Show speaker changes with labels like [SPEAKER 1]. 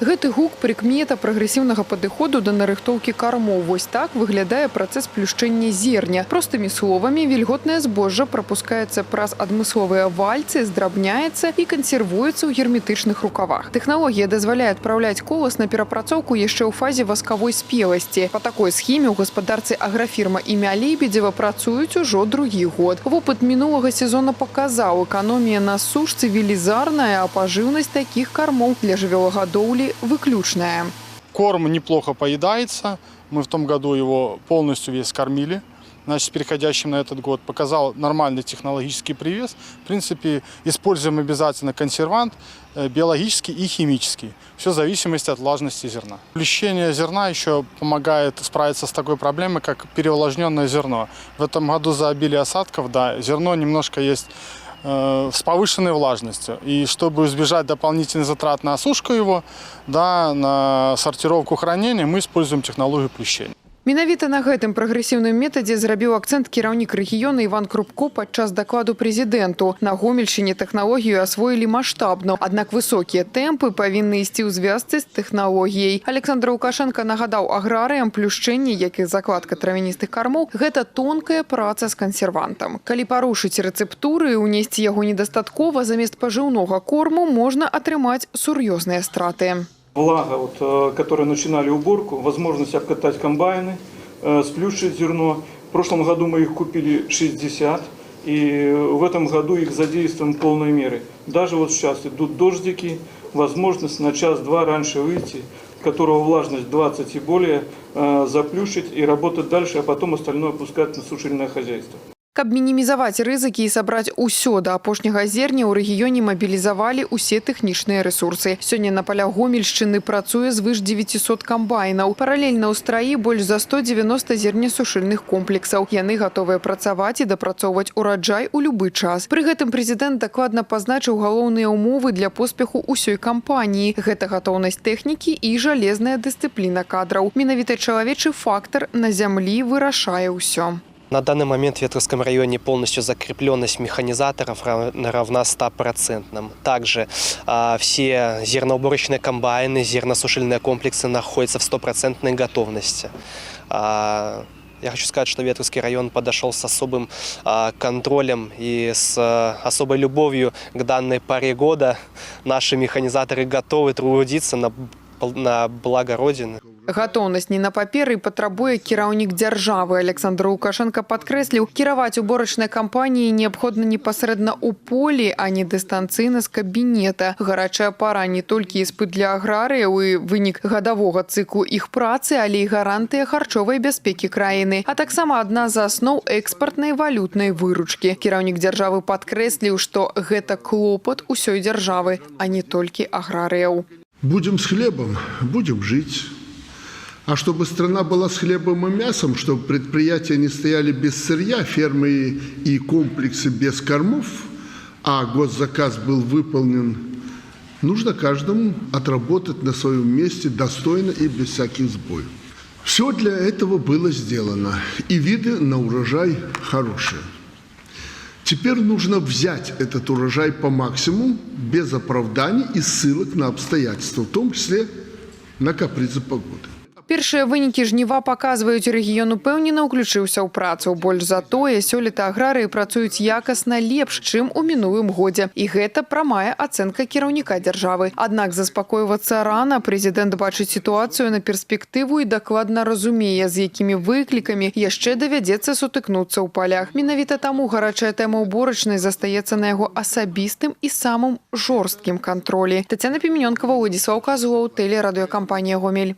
[SPEAKER 1] Гэты гук прыкмета прагрэсіўнага падыходу да нарыхтоўкі кармоў. Вось так выглядае працэс плюшчэння зерня. Простымі словамі, вільготнае збожжа прапускаецца праз адмысловыя вальцы, здрабняецца і кансервуецца ў герметычных рукавах. Тэхналогія дазваляе адпраўляць колас на перапрацоўку яшчэ ў фазе васкавой спеласці. Па такой схеме ў гаспадарцы аграфірма імя Лебедзева працуюць ужо другі год. Вопыт мінулага сезона паказаў, эканомія на сушцы велізарная, а пажыўнасць такіх кармоў для жывёлагадоўлі выключная.
[SPEAKER 2] Корм неплохо поедается. Мы в том году его полностью весь кормили. Значит, переходящим на этот год показал нормальный технологический привес. В принципе, используем обязательно консервант биологический и химический. Все в зависимости от влажности зерна. Плещение зерна еще помогает справиться с такой проблемой, как переувлажненное зерно. В этом году за обилие осадков, да, зерно немножко есть с повышенной влажностью. И чтобы избежать дополнительных затрат на осушку его, да, на сортировку хранения, мы используем технологию плещения.
[SPEAKER 1] Менавіта на гэтым прагрэсіўным метадзе зрабіў акцэнт кіраўнік рэгіёна Іван Крупко падчас дакладу прэзідэнту. На Гомельшчыне тэхналогію асвоілі маштабна, аднак высокія тэмпы павінны ісці ў звязцы з тэхналогіяй. Александр Лукашенко нагадаў аграрыям, плюшчэнне, як і закладка травяністых кармоў, гэта тонкая праца з кансервантам. Калі парушыць рэцэптуры і ўнесці яго недастаткова, замест пажыўнога корму можна атрымаць сур'ёзныя страты.
[SPEAKER 3] Влага, которые начинали уборку, возможность обкатать комбайны, сплющить зерно. В прошлом году мы их купили 60, и в этом году их задействуем в полной мере. Даже вот сейчас идут дождики, возможность на час-два раньше выйти, которого влажность 20 и более, заплющить и работать дальше, а потом остальное опускать на сушильное хозяйство.
[SPEAKER 1] Каб мінімізаваць рызыкі і сабраць усё да апошняга зерня, ў рэгіёне мабілізавалі ўсе тэхнічныя рэсурсы. Сёння на палях Гомельшчыны працуе звыш 900 камбайнаў. Паралельна ў страі больш за 190 зернесушыльных комплексаў. Яны гатовыя працаваць і дапрацоўваць ураджай у любы час. Пры гэтым прэзідэнт дакладна пазначыў галоўныя ўмовы для поспеху ўсёй кампаніі. Гэта гатоўнасць тэхнікі і жалезная дысцыпліна кадраў. Менавіта чалавечы фактар на зямлі вырашае ўсё.
[SPEAKER 4] На данный момент в Ветровском районе полностью закрепленность механизаторов равна 100%. Также все зерноуборочные комбайны, зерносушильные комплексы находятся в 100% готовности. Я хочу сказать, что Ветровский район подошел с особым контролем и с особой любовью к данной паре года. Наши механизаторы готовы трудиться на благо Родины.
[SPEAKER 1] Гатоўнасць не на паперы патрабуе кіраўнік дзяржавы. Александр Лукашенко падкрэсліў, кіраваць уборачнай кампаніяй неабходна непасрэдна ў полі, а не дыстанцыйна з кабінета. Гарачая пара не толькі іспыт для аграрыяў і вынік гадавога цыклу іх працы, але і гарантыя харчовай бяспекі краіны, а таксама адна з асноў экспартнай валютнай выручкі. Кіраўнік дзяржавы падкрэсліў, што гэта клопат усёй дзяржавы, а не толькі аграрыяў.
[SPEAKER 5] Будем с хлебом, будем жить. А чтобы страна была с хлебом и мясом, чтобы предприятия не стояли без сырья, фермы и комплексы без кормов, а госзаказ был выполнен, нужно каждому отработать на своем месте достойно и без всяких сбоев. Все для этого было сделано, и виды на урожай хорошие. Теперь нужно взять этот урожай по максимуму, без оправданий и ссылок на обстоятельства, в том числе на капризы погоды.
[SPEAKER 1] Першыя вынікі жніва паказваюць, рэгіён упэўнена ўключыўся ў працу. Больш за тое, сёлета аграрыі працуюць якасна лепш, чым у мінулым годзе. І гэта прамая ацэнка кіраўніка дзяржавы. Аднак заспакойвацца рана. Прэзідэнт бачыць сітуацыю на перспектыву і дакладна разумее, з якімі выклікамі яшчэ давядзецца сутыкнуцца ў палях. Менавіта таму гарачая тэма ўборачнай застаецца на яго асабістым і самым жорсткім кантролі. Тацяна Піменёнкава, Владзіслаў Казулаў, тэлерадыёкампанія «Гомель».